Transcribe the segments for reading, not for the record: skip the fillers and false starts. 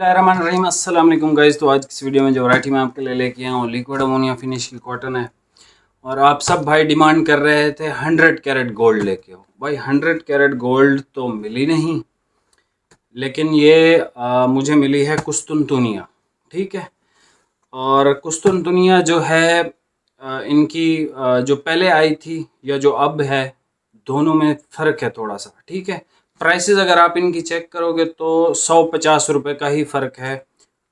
रहीम अस्सलाम वालेकुम गाइस। तो आज की इस वीडियो में जो वैरायटी मैं आपके लिए लेके आया हूँ लिक्विड अमोनिया फिनिश की कॉटन है। और आप सब भाई डिमांड कर रहे थे 100 कैरेट गोल्ड लेके हो। भाई 100 कैरेट गोल्ड तो मिली नहीं, लेकिन ये मुझे मिली है कुस्तुनतुनिया। ठीक है। और कुस्तुनतुनिया जो है इनकी जो पहले आई थी या जो अब है, दोनों में फ़र्क है थोड़ा सा। ठीक है। प्राइसेस अगर आप इनकी चेक करोगे तो 150 रुपये का ही फ़र्क है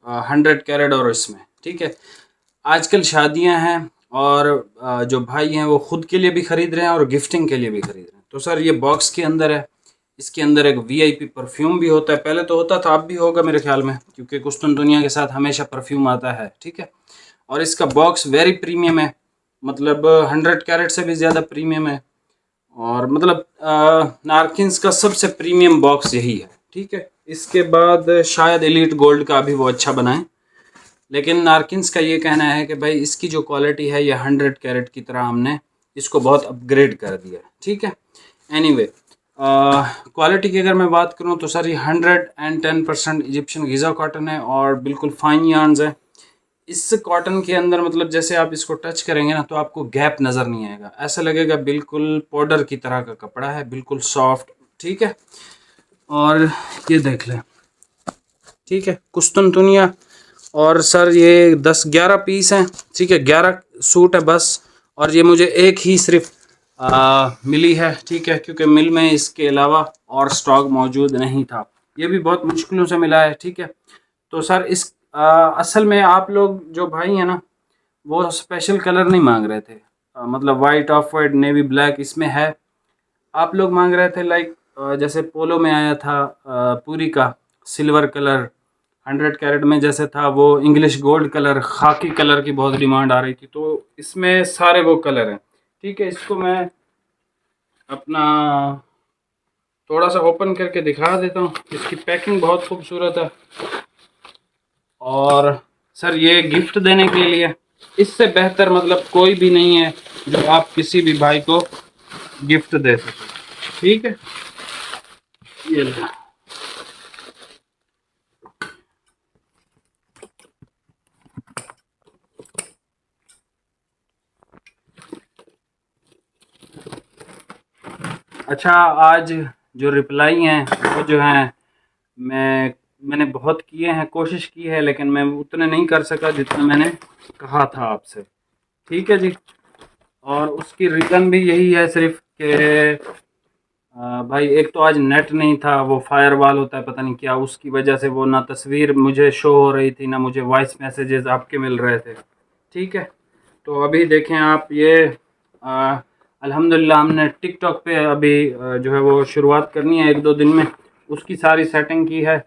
100 कैरेट और इसमें। ठीक है। आजकल शादियां हैं और जो भाई हैं वो ख़ुद के लिए भी ख़रीद रहे हैं और गिफ्टिंग के लिए भी ख़रीद रहे हैं। तो सर ये बॉक्स के अंदर है। इसके अंदर एक वीआईपी परफ्यूम भी होता है। पहले तो होता था, अब भी होगा मेरे ख्याल में, क्योंकि कुस्तुनतुनिया के साथ हमेशा परफ्यूम आता है। ठीक है। और इसका बॉक्स वेरी प्रीमियम है, मतलब 100 कैरेट से भी ज़्यादा प्रीमियम है। और मतलब नारकिन्स का सबसे प्रीमियम बॉक्स यही है। ठीक है। इसके बाद शायद एलीट गोल्ड का भी वो अच्छा बनाए, लेकिन नारकिन्स का ये कहना है कि भाई इसकी जो क्वालिटी है ये 100 कैरेट की तरह हमने इसको बहुत अपग्रेड कर दिया है। ठीक है। एनीवे, क्वालिटी की अगर मैं बात करूं तो सर ये 110% इजिप्शियन गीज़ा कॉटन है और बिल्कुल फाइन यार्न्स है। इस कॉटन के अंदर मतलब जैसे आप इसको टच करेंगे ना तो आपको गैप नज़र नहीं आएगा, ऐसा लगेगा बिल्कुल पाउडर की तरह का कपड़ा है, बिल्कुल सॉफ्ट। ठीक है। और ये देख लें। ठीक है। कुस्तुनतुनिया। और सर ये 10-11 पीस हैं। ठीक है। 11 सूट है बस। और ये मुझे एक ही सिर्फ मिली है। ठीक है। क्योंकि मिल में इसके अलावा और स्टॉक मौजूद नहीं था। ये भी बहुत मुश्किलों से मिला है। ठीक है। तो सर इस असल में आप लोग जो भाई हैं ना, वो स्पेशल कलर नहीं मांग रहे थे। मतलब white, of white, navy black इसमें है। आप लोग मांग रहे थे लाइक जैसे पोलो में आया था पूरी का सिल्वर कलर, 100 कैरेट में जैसे था वो इंग्लिश गोल्ड कलर, खाकी कलर की बहुत डिमांड आ रही थी। तो इसमें सारे वो कलर हैं। ठीक है। इसको मैं अपना थोड़ा सा ओपन करके दिखा देता हूँ। इसकी पैकिंग बहुत खूबसूरत है। और सर ये गिफ्ट देने के लिए इससे बेहतर मतलब कोई भी नहीं है जो आप किसी भी भाई को गिफ्ट दे सकें। ठीक है। ये लो। अच्छा, आज जो रिप्लाई हैं वो जो हैं मैंने बहुत किए हैं, कोशिश की है, लेकिन मैं उतने नहीं कर सका जितना मैंने कहा था आपसे। ठीक है जी। और उसकी रीज़न भी यही है सिर्फ कि भाई एक तो आज नेट नहीं था, वो फायरवॉल होता है पता नहीं क्या, उसकी वजह से वो ना तस्वीर मुझे शो हो रही थी ना मुझे वॉइस मैसेजेस आपके मिल रहे थे। ठीक है। तो अभी देखें आप ये अल्हम्दुलिल्लाह हमने टिकटॉक पे अभी जो है वो शुरुआत करनी है 1-2 दिन में, उसकी सारी सेटिंग की है।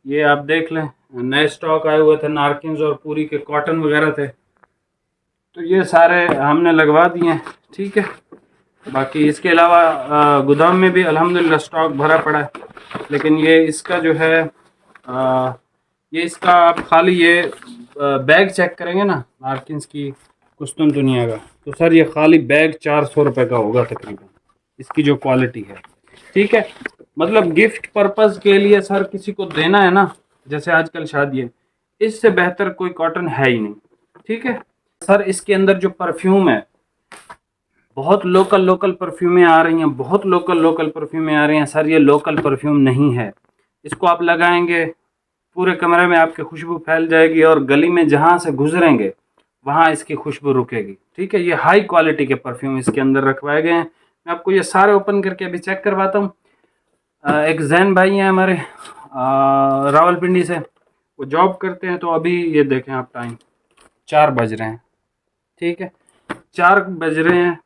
ये आप देख लें, नए स्टॉक आए हुए थे, नारकिन्स और पूरी के कॉटन वगैरह थे, तो ये सारे हमने लगवा दिए हैं। ठीक है। बाकी इसके अलावा गोदाम में भी अल्हम्दुलिल्लाह स्टॉक भरा पड़ा है। लेकिन ये इसका जो है ये इसका आप खाली ये बैग चेक करेंगे ना नारकिन्स की कुस्तुनतुनिया का, तो सर ये खाली बैग 400 रुपये का होगा तकरीबन, इसकी जो क्वालिटी है। ठीक है। मतलब गिफ्ट पर्पज़ के लिए सर किसी को देना है ना, जैसे आजकल शादी है, इससे बेहतर कोई कॉटन है ही नहीं। ठीक है। सर इसके अंदर जो परफ्यूम है, बहुत लोकल लोकल परफ्यूमें आ रही हैं, बहुत लोकल लोकल परफ्यूमें आ रही हैं। सर ये लोकल परफ्यूम नहीं है। इसको आप लगाएंगे पूरे कमरे में आपकी खुशबू फैल जाएगी और गली में जहाँ से गुजरेंगे वहाँ इसकी खुशबू रुकेगी। ठीक है। ये हाई क्वालिटी के परफ्यूम इसके अंदर रखवाए गए हैं। मैं आपको ये सारे ओपन करके अभी चेक करवाता हूँ। एक जैन भाई हैं हमारे रावलपिंडी से, वो जॉब करते हैं। तो अभी ये देखें आप, टाइम 4 बज रहे हैं। ठीक है। 4 बज रहे हैं,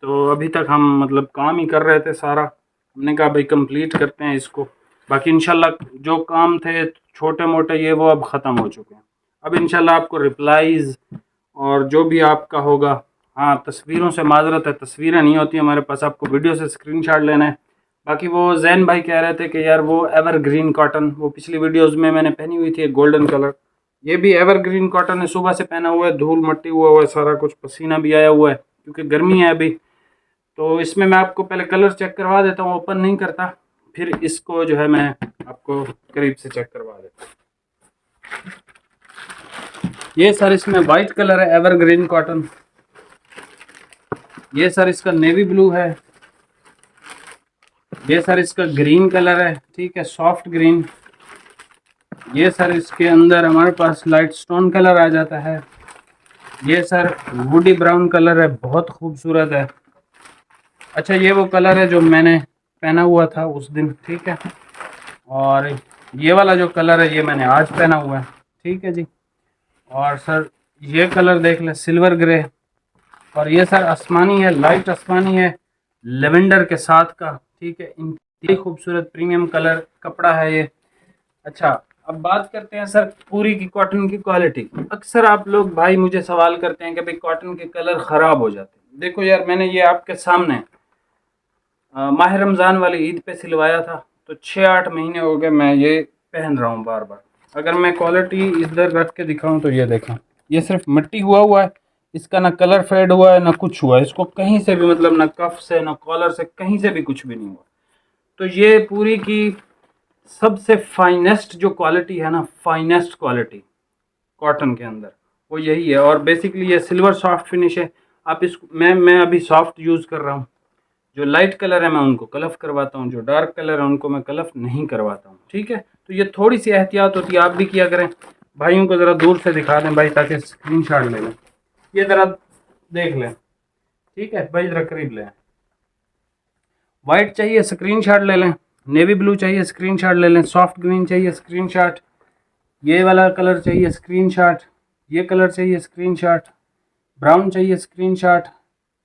तो अभी तक हम मतलब काम ही कर रहे थे सारा। हमने कहा भाई कंप्लीट करते हैं इसको। बाकी इंशाल्लाह जो काम थे छोटे मोटे ये वो अब ख़त्म हो चुके हैं। अब इंशाल्लाह आपको रिप्लाईज़ और जो भी आपका होगा, हाँ तस्वीरों से माजरत है, तस्वीरें नहीं होती हमारे पास, आपको वीडियो से स्क्रीनशॉट लेना है। बाकी वो जैन भाई कह रहे थे कि यार वो एवरग्रीन कॉटन, वो पिछली वीडियोज़ में मैंने पहनी हुई थी एक गोल्डन कलर, ये भी एवरग्रीन कॉटन है। सुबह से पहना हुआ है, धूल मट्टी हुआ है, सारा कुछ पसीना भी आया हुआ है क्योंकि गर्मी है अभी। तो इसमें मैं आपको पहले कलर चेक करवा देता हूँ, ओपन नहीं करता, फिर इसको जो है मैं आपको करीब से चेक करवा देता हूँ। ये सर इसमें वाइट कलर है, एवरग्रीन कॉटन। ये सर इसका नेवी ब्लू है। ये सर इसका ग्रीन कलर है, ठीक है, सॉफ्ट ग्रीन। ये सर इसके अंदर हमारे पास लाइट स्टोन कलर आ जाता है। ये सर वुडी ब्राउन कलर है, बहुत खूबसूरत है। अच्छा, ये वो कलर है जो मैंने पहना हुआ था उस दिन, ठीक है। और ये वाला जो कलर है ये मैंने आज पहना हुआ है, ठीक है जी। और सर ये कलर देख लें, सिल्वर ग्रे। और ये सर आसमानी है, लाइट आसमानी है, लेवेंडर के साथ का, ठीक है। इंतहाई खूबसूरत प्रीमियम कलर कपड़ा है ये। अच्छा, अब बात करते हैं सर पूरी की कॉटन की क्वालिटी। अक्सर आप लोग भाई मुझे सवाल करते हैं कि भाई कॉटन के कलर ख़राब हो जाते हैं। देखो यार, मैंने ये आपके सामने माह रमज़ान वाली ईद पे सिलवाया था, तो 6-8 महीने हो गए मैं ये पहन रहा हूँ बार बार। अगर मैं क्वालिटी इधर रख के दिखाऊँ तो ये देखें, ये सिर्फ मिट्टी हुआ है, इसका ना कलर फेड हुआ है ना कुछ हुआ है, इसको कहीं से भी मतलब ना कफ से ना कॉलर से कहीं से भी कुछ भी नहीं हुआ। तो ये पूरी की सबसे फाइनेस्ट जो क्वालिटी है ना, फाइनेस्ट क्वालिटी कॉटन के अंदर, वो यही है। और बेसिकली ये सिल्वर सॉफ्ट फिनिश है। आप इस मैं अभी सॉफ्ट यूज़ कर रहा हूँ। जो लाइट कलर है मैं उनको कलफ करवाता हूँ, जो डार्क कलर है उनको मैं कलफ नहीं करवाता हूँ, ठीक है। तो ये थोड़ी सी एहतियात होती है, आप भी किया करें। भाइयों को ज़रा दूर से दिखा दें भाई, ताकि स्क्रीन शॉट ले लें। ये ज़रा देख लें, ठीक है भाई, ज़रा करीब लें। वाइट चाहिए स्क्रीन शॉट ले लें, नेवी ब्लू चाहिए स्क्रीन शॉट ले लें, सॉफ्ट ग्रीन चाहिए स्क्रीन शॉट, ये वाला कलर चाहिए स्क्रीन शॉट, ये कलर चाहिए स्क्रीन शॉट, ब्राउन चाहिए स्क्रीन शॉट,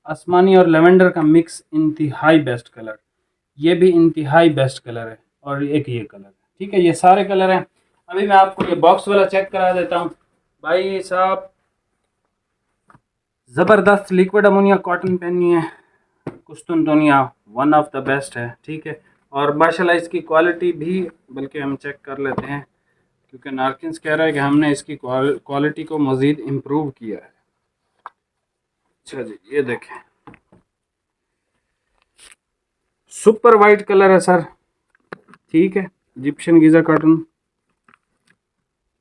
आसमानी और लेवेंडर का मिक्स इंतहाई बेस्ट कलर, ये भी इंतहाई बेस्ट कलर है। और एक ये कलर है, ठीक है, ये सारे कलर हैं। अभी मैं आपको ये बॉक्स वाला चेक करा देता हूँ भाई साहब। ज़बरदस्त लिक्विड अमोनिया कॉटन पहनी है, कुस्तुनतुनिया, वन ऑफ द बेस्ट है, ठीक है। और माशाल्लाह इसकी क्वालिटी भी, बल्कि हम चेक कर लेते हैं, क्योंकि नारकिन्स कह रहा है कि हमने इसकी क्वालिटी को मज़ीद इम्प्रूव किया है। अच्छा जी, ये देखें, सुपर वाइट कलर है सर, ठीक है, इजिप्शियन गीज़ा कॉटन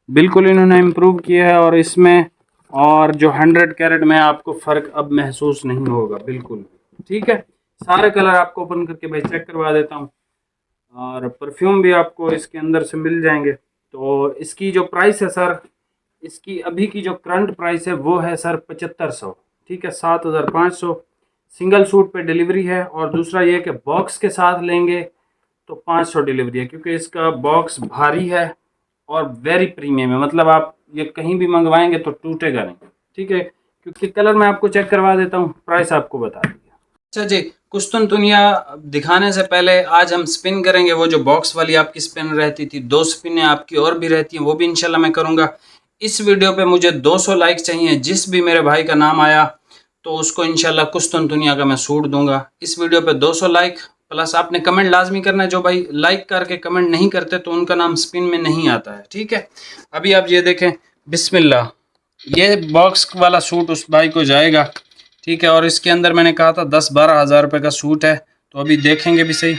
बिल्कुल इन्होंने इम्प्रूव किया है। और इसमें और जो 100 कैरेट में आपको फ़र्क अब महसूस नहीं होगा, बिल्कुल, ठीक है। सारे कलर आपको ओपन करके भाई चेक करवा देता हूँ। और परफ्यूम भी आपको इसके अंदर से मिल जाएंगे। तो इसकी जो प्राइस है सर, इसकी अभी की जो करंट प्राइस है वो है सर 7500, ठीक है, 7500। सिंगल सूट पे डिलीवरी है। और दूसरा ये कि बॉक्स के साथ लेंगे तो 500 डिलीवरी है, क्योंकि इसका बॉक्स भारी है और वेरी प्रीमियम है। मतलब आप ये कहीं भी मंगवाएंगे तो टूटेगा नहीं, ठीक है। क्योंकि कलर मैं आपको चेक करवा देता हूँ, प्राइस आपको बता दिया। अच्छा जी, कुस्तुनतुनिया दिखाने से पहले आज हम स्पिन करेंगे। वो जो बॉक्स वाली आपकी स्पिन रहती थी, 2 स्पिनें आपकी और भी रहती हैं, वो भी इंशाल्लाह मैं करूँगा। इस वीडियो पे मुझे 200 लाइक चाहिए। जिस भी मेरे भाई का नाम आया तो उसको इंशाल्लाह कुस्तुनतुनिया का मैं सूट दूंगा। इस वीडियो पे 200 लाइक प्लस आपने कमेंट लाजमी करना है। जो भाई लाइक करके कमेंट नहीं करते तो उनका नाम स्पिन में नहीं आता है, ठीक है। अभी आप ये देखें, बिस्मिल्लाह, ये बॉक्स वाला सूट उस भाई को जाएगा, ठीक है। और इसके अंदर मैंने कहा था 10-12 हज़ार रुपये का सूट है, तो अभी देखेंगे भी सही।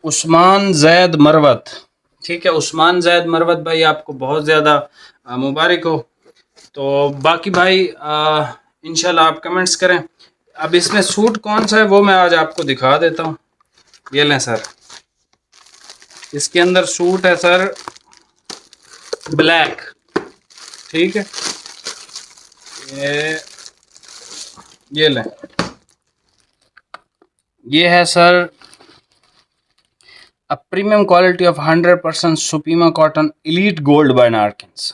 उस्मान जैद मरवत, ठीक है, उस्मान जैद मरवत भाई, आपको बहुत ज़्यादा मुबारक हो। तो बाकी भाई इंशाल्लाह आप कमेंट्स करें। अब इसमें सूट कौन सा है वो मैं आज आपको दिखा देता हूँ। ये लें सर, इसके अंदर सूट है सर ब्लैक, ठीक है। ये लें, ये है sir a premium quality of 100% Supima cotton elite gold by Narkins.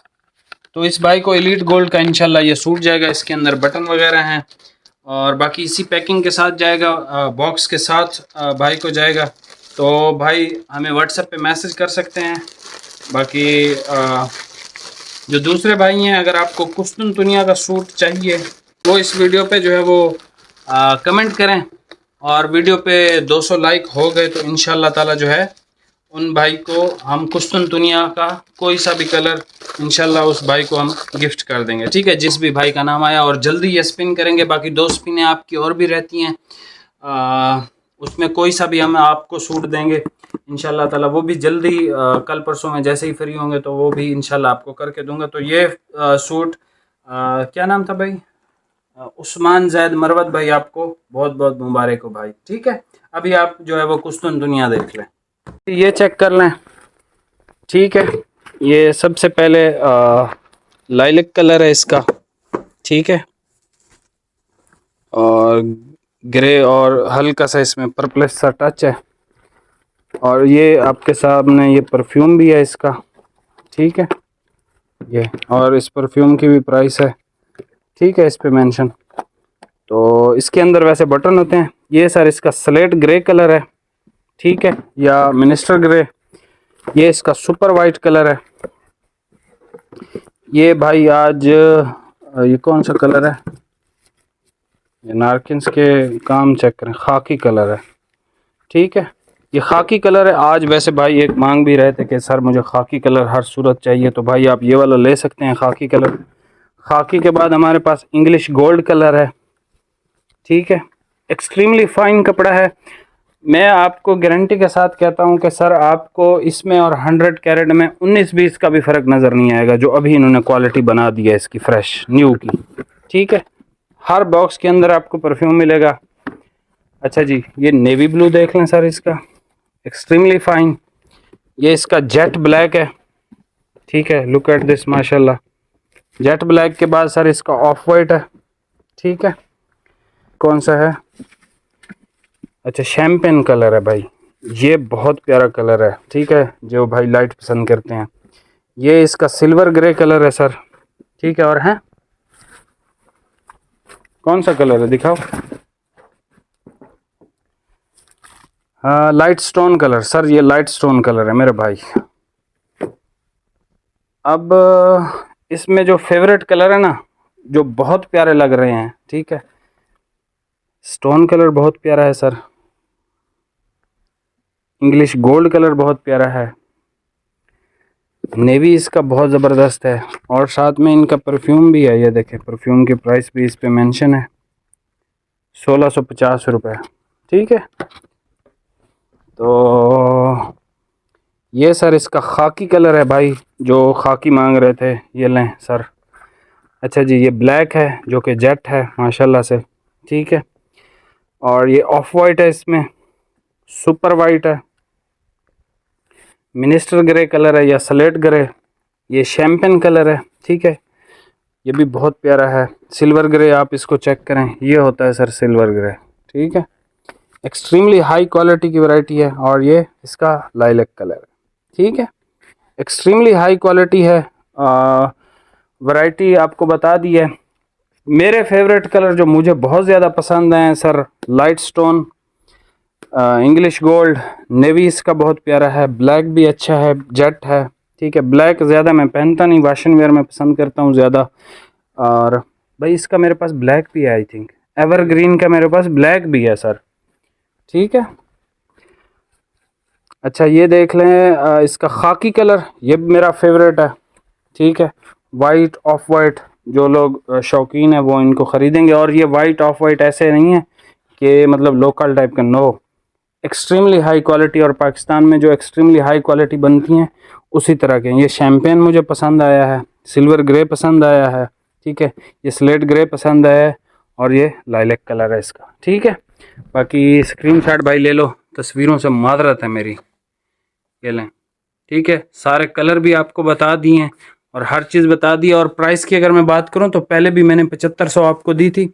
तो इस भाई को एलीट गोल्ड का इंशाल्लाह ये सूट जाएगा। इसके अंदर बटन वगैरह हैं और बाकी इसी पैकिंग के साथ जाएगा, बॉक्स के साथ भाई को जाएगा। तो भाई हमें व्हाट्सएप पे मैसेज कर सकते हैं। बाकी जो दूसरे भाई हैं, अगर आपको कुस्तुनतुनिया का सूट चाहिए वो इस वीडियो पे जो है वो कमेंट करें। और वीडियो पे 200 लाइक हो गए तो इंशाल्लाह ताला जो है उन भाई को हम कुस्तुनतुनिया का कोई सा भी कलर इंशाल्लाह उस भाई को हम गिफ्ट कर देंगे, ठीक है, जिस भी भाई का नाम आया। और जल्दी ये स्पिन करेंगे। बाकी 2 स्पिनें आपकी और भी रहती हैं, उसमें कोई सा भी हम आपको सूट देंगे। इंशाल्लाह ताला वो भी जल्दी कल परसों में जैसे ही फ्री होंगे तो वो भी इंशाल्लाह आपको करके दूंगा। तो ये सूट क्या नाम था भाई, उस्मान जैद मरवत भाई, आपको बहुत बहुत मुबारक हो भाई। ठीक है, अभी आप जो है वो कुस्तुन दुनिया देख लें, ये चेक कर लें। ठीक है, ये सबसे पहले लाइलिक कलर है इसका, ठीक है, और ग्रे और हल्का सा इसमें पर्पलिश सा टच है। और ये आपके सामने ये परफ्यूम भी है इसका, ठीक है, ये, और इस परफ्यूम की भी प्राइस है, ठीक है, इस पे मेंशन। तो इसके अंदर वैसे बटन होते हैं। ये सर इसका स्लेट ग्रे कलर है, ठीक है, या मिनिस्टर ग्रे। ये इसका सुपर वाइट कलर है। ये भाई आज ये कौन सा कलर है, ये नारकिन्स के काम चेक करें, खाकी कलर है, ठीक है, ये खाकी कलर है। आज वैसे भाई एक मांग भी रहे थे कि सर मुझे खाकी कलर हर सूरत चाहिए, तो भाई आप ये वाला ले सकते हैं, खाकी कलर। खाकी के बाद हमारे पास इंग्लिश गोल्ड कलर है, ठीक है, एक्सट्रीमली फाइन कपड़ा है। मैं आपको गारंटी के साथ कहता हूं कि सर आपको इसमें और 100 कैरेट में 19-20 का भी फ़र्क नज़र नहीं आएगा, जो अभी इन्होंने क्वालिटी बना दी है इसकी फ्रेश न्यू की, ठीक है। हर बॉक्स के अंदर आपको परफ्यूम मिलेगा। अच्छा जी, ये नेवी ब्लू देख लें सर, इसका एक्सट्रीमली फाइन। ये इसका जेट ब्लैक है, ठीक है, लुक एट दिस माशाल्लाह। जेट ब्लैक के बाद सर इसका ऑफ वाइट है, ठीक है, कौन सा है, अच्छा शैम्पेन कलर है भाई, ये बहुत प्यारा कलर है, ठीक है, जो भाई लाइट पसंद करते हैं। ये इसका सिल्वर ग्रे कलर है सर, ठीक है, और है कौन सा कलर है दिखाओ, हाँ लाइट स्टोन कलर सर, ये लाइट स्टोन कलर है मेरे भाई। अब इसमें जो फेवरेट कलर है ना, जो बहुत प्यारे लग रहे हैं, ठीक है, स्टोन कलर बहुत प्यारा है सर, इंग्लिश गोल्ड कलर बहुत प्यारा है, नेवी इसका बहुत ज़बरदस्त है, और साथ में इनका परफ्यूम भी है। ये देखें, परफ्यूम की प्राइस भी इस पे मेंशन है, 1650 रुपये, ठीक है। तो ये सर इसका खाकी कलर है भाई, जो खाकी मांग रहे थे, ये लें सर। अच्छा जी, ये ब्लैक है जो कि जेट है माशाल्लाह से, ठीक है, और ये ऑफ वाइट है, इसमें सुपर वाइट है, मिनिस्टर ग्रे कलर है या स्लेट ग्रे, ये शैम्पेन कलर है, ठीक है, ये भी बहुत प्यारा है, सिल्वर ग्रे आप इसको चेक करें, ये होता है सर सिल्वर ग्रे, ठीक है, एक्सट्रीमली हाई क्वालिटी की वैरायटी है। और ये इसका लाइलैक कलर है, ठीक है, एक्सट्रीमली हाई क्वालिटी है। वैरायटी आपको बता दी है। मेरे फेवरेट कलर जो मुझे बहुत ज़्यादा पसंद हैं sir, light stone, English gold, navy इसका बहुत प्यारा है, ब्लैक भी अच्छा है, जेट है, ठीक है, ब्लैक ज़्यादा मैं पहनता नहीं, वाशन वेयर में पसंद करता हूँ ज़्यादा। और भाई इसका मेरे पास ब्लैक भी है, आई थिंक एवरग्रीन का मेरे पास ब्लैक भी है सर, ठीक है। अच्छा ये देख लें, इसका खाकी कलर, ये मेरा फेवरेट है, ठीक है, वाइट ऑफ वाइट, जो लोग शौकीन है वो इनको ख़रीदेंगे। और ये वाइट ऑफ वाइट ऐसे नहीं है कि मतलब लोकल टाइप का, नो, एक्सट्रीमली हाई क्वालिटी, और पाकिस्तान में जो एक्सट्रीमली हाई क्वालिटी बनती हैं उसी तरह के। ये शैम्पेन मुझे पसंद आया है, सिल्वर ग्रे पसंद आया है, ठीक है, ये स्लेट ग्रे पसंद आया है, और ये लाइलैक कलर है इसका, ठीक है। बाकी स्क्रीनशॉट भाई ले लो, तस्वीरों से मादरत है मेरी, ये लें, ठीक है, सारे कलर भी आपको बता दिए हैं और हर चीज़ बता दी। और प्राइस की अगर मैं बात करूं तो पहले भी मैंने 7500 आपको दी थी,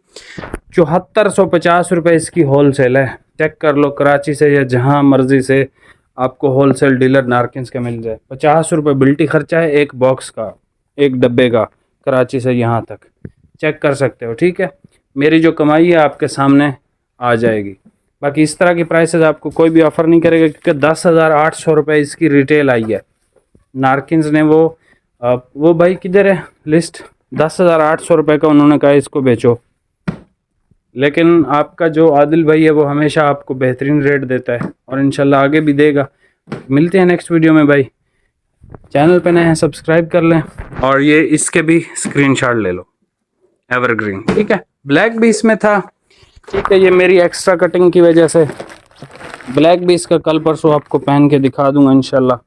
7450 रुपये इसकी होल सेल है। चेक कर लो, कराची से या जहां मर्जी से आपको होल सेल डीलर नारकिन्स के मिल जाए। 50 रुपये बिल्टी खर्चा है एक बॉक्स का, एक डब्बे का, कराची से यहाँ तक चेक कर सकते हो, ठीक है। मेरी जो कमाई है आपके सामने आ जाएगी। बाकी इस तरह की प्राइसेस आपको कोई भी ऑफ़र नहीं करेगा, क्योंकि 10,800 रुपये इसकी रिटेल आई है नारकिन्स ने। वो भाई किधर है लिस्ट, 10,800 रुपये का उन्होंने कहा इसको बेचो, लेकिन आपका जो आदिल भाई है वो हमेशा आपको बेहतरीन रेट देता है और इंशाल्लाह आगे भी देगा। मिलते हैं नेक्स्ट वीडियो में भाई। चैनल पे नए हैं सब्सक्राइब कर लें, और ये इसके भी स्क्रीनशॉट ले लो, एवरग्रीन, ठीक है, ब्लैक भी इसमें था, ठीक है, ये मेरी एक्स्ट्रा कटिंग की वजह से ब्लैक भी इसका कल परसों आपको पहन के दिखा दूंगा इंशाल्लाह।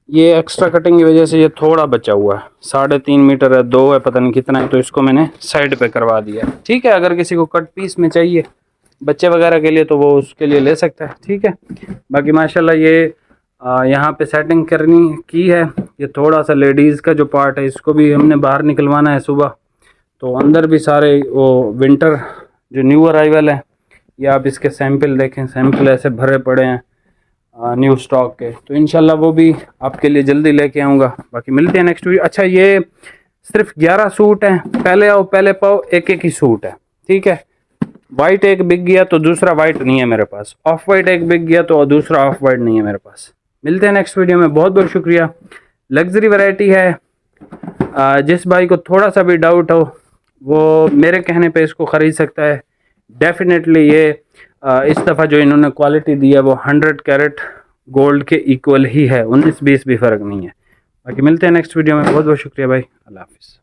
ये एक्स्ट्रा कटिंग की वजह से ये थोड़ा बचा हुआ है, 3.5 मीटर है, 2 है, पता नहीं कितना है, तो इसको मैंने साइड पे करवा दिया है। ठीक है, अगर किसी को कट पीस में चाहिए बच्चे वगैरह के लिए तो वो उसके लिए ले सकता है। ठीक है, बाकी माशाल्लाह ये यहाँ पे सेटिंग करनी की है। ये थोड़ा सा लेडीज़ का जो पार्ट है इसको भी हमने बाहर निकलवाना है सुबह, तो अंदर भी सारे वो विंटर जो न्यू अराइवल है, ये आप इसके सैंपल देखें, सैंपल ऐसे भरे पड़े हैं न्यू स्टॉक के, तो इंशाल्लाह वो भी आपके लिए जल्दी लेके आऊँगा। बाकी मिलते हैं नेक्स्ट वीडियो। अच्छा, ये सिर्फ 11 सूट हैं, पहले आओ पहले पाओ, एक एक ही सूट है। ठीक है, वाइट एक बिक गया तो दूसरा वाइट नहीं है मेरे पास, ऑफ वाइट एक बिक गया तो दूसरा ऑफ वाइट नहीं है मेरे पास। मिलते हैं नेक्स्ट वीडियो में, बहुत बहुत शुक्रिया। लग्जरी वैरायटी है, जिस भाई को थोड़ा सा भी डाउट हो वो मेरे कहने पे इसको ख़रीद सकता है। डेफिनेटली ये इस दफ़ा जो इन्होंने क्वालिटी दी है वो 100 कैरेट गोल्ड के इक्वल ही है, 19-20 भी फ़र्क नहीं है। बाकी मिलते हैं नेक्स्ट वीडियो में, बहुत बहुत शुक्रिया भाई, अल्लाह हाफिज़।